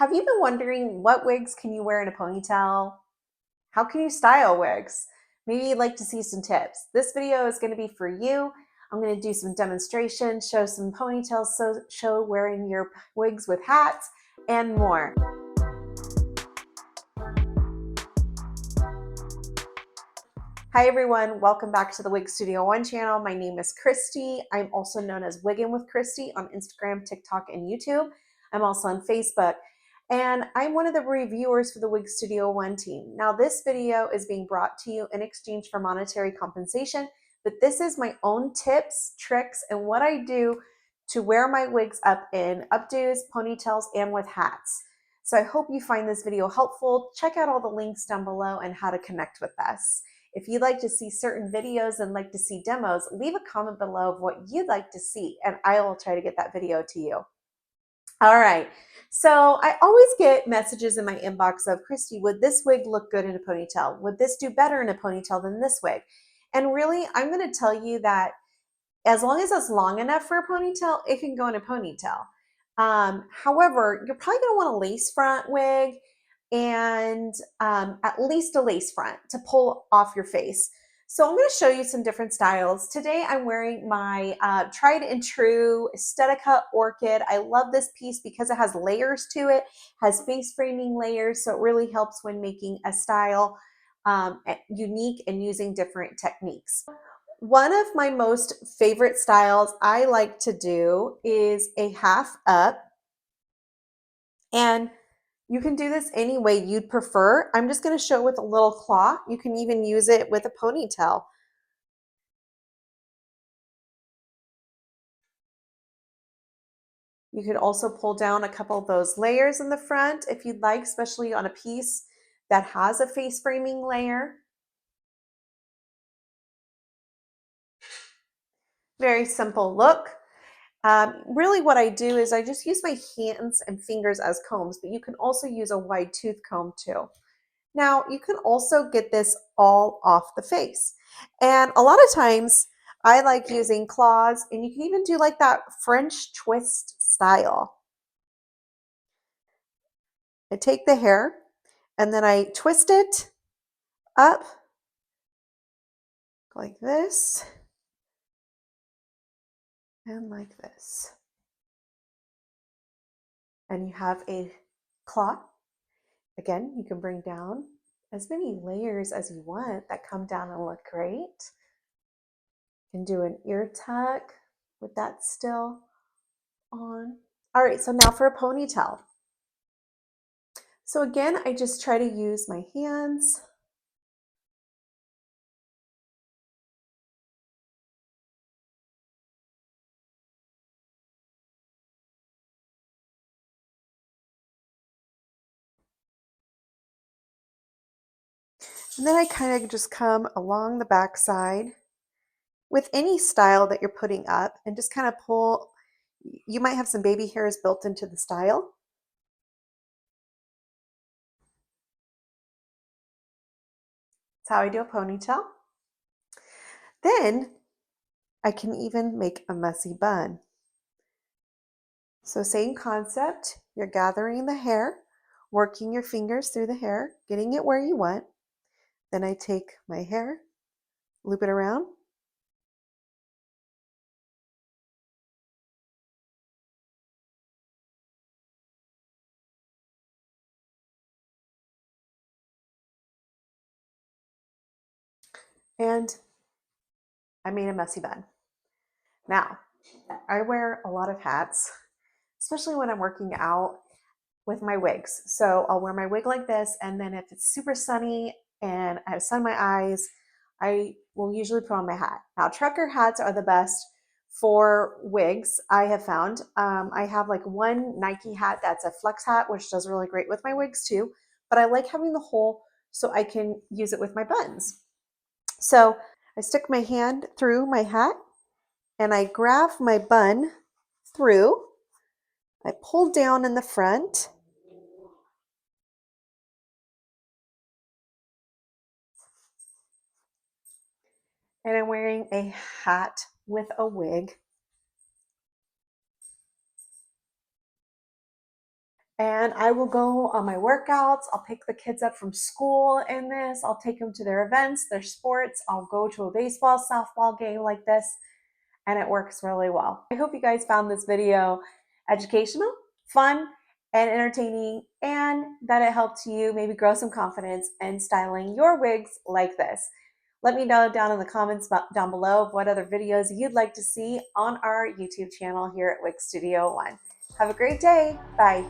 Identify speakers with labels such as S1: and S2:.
S1: Have you been wondering what wigs can you wear in a ponytail? How can you style wigs? Maybe you'd like to see some tips. This video is going to be for you. I'm going to do some demonstrations, show some ponytails, show wearing your wigs with hats, and more. Hi everyone, welcome back to the Wig Studio One channel. My name is Christy. I'm also known as Wiggin' with Christy on Instagram, TikTok, and YouTube. I'm also on Facebook. And I'm one of the reviewers for the Wig Studio One team. Now this video is being brought to you in exchange for monetary compensation, but this is my own tips, tricks, and what I do to wear my wigs up in updos, ponytails, and with hats. So I hope you find this video helpful. Check out all the links down below and how to connect with us. If you'd like to see certain videos and like to see demos, leave a comment below of what you'd like to see, and I will try to get that video to you. All right, so I always get messages in my inbox of, Christy, would this wig look good in a ponytail? Would this do better in a ponytail than this wig? And really, I'm gonna tell you that as long as it's long enough for a ponytail, it can go in a ponytail. However, you're probably gonna want a lace front wig and at least a lace front to pull off your face. So I'm going to show you some different styles. Today I'm wearing my tried and true Estetica Orchid. I love this piece because it has layers to it, has face framing layers, so it really helps when making a style unique and using different techniques. One of my most favorite styles I like to do is a half up, and you can do this any way you'd prefer. I'm just going to show it with a little claw. You can even use it with a ponytail. You could also pull down a couple of those layers in the front if you'd like, especially on a piece that has a face framing layer. Very simple look. Really what I do is I just use my hands and fingers as combs, but you can also use a wide tooth comb too. Now, you can also get this all off the face. And a lot of times I like using claws, and you can even do like that French twist style. I take the hair and then I twist it up like this and like this. And you have a claw. Again, you can bring down as many layers as you want that come down and look great. You can do an ear tuck with that still on. All right, so now for a ponytail. So again, I just try to use my hands. And then I kind of just come along the back side with any style that you're putting up and just kind of pull. You might have some baby hairs built into the style. That's how I do a ponytail. Then I can even make a messy bun. So same concept, you're gathering the hair, working your fingers through the hair, getting it where you want. Then I take my hair, loop it around, and I made a messy bun. Now, I wear a lot of hats, especially when I'm working out with my wigs. So I'll wear my wig like this, and then if it's super sunny and I have sun in my eyes, I will usually put on my hat. Now, trucker hats are the best for wigs, I have found. I have like one Nike hat that's a flex hat, which does really great with my wigs too, but I like having the hole so I can use it with my buns. So I stick my hand through my hat and I grab my bun through. I pull down in the front. And I'm wearing a hat with a wig. And I will go on my workouts. I'll pick the kids up from school in this. I'll take them to their events, their sports. I'll go to a baseball, softball game like this, and it works really well. I hope you guys found this video educational, fun, and entertaining, and that it helped you maybe grow some confidence in styling your wigs like this. Let me know down in the comments down below what other videos you'd like to see on our YouTube channel here at Wig Studio One. Have a great day. Bye.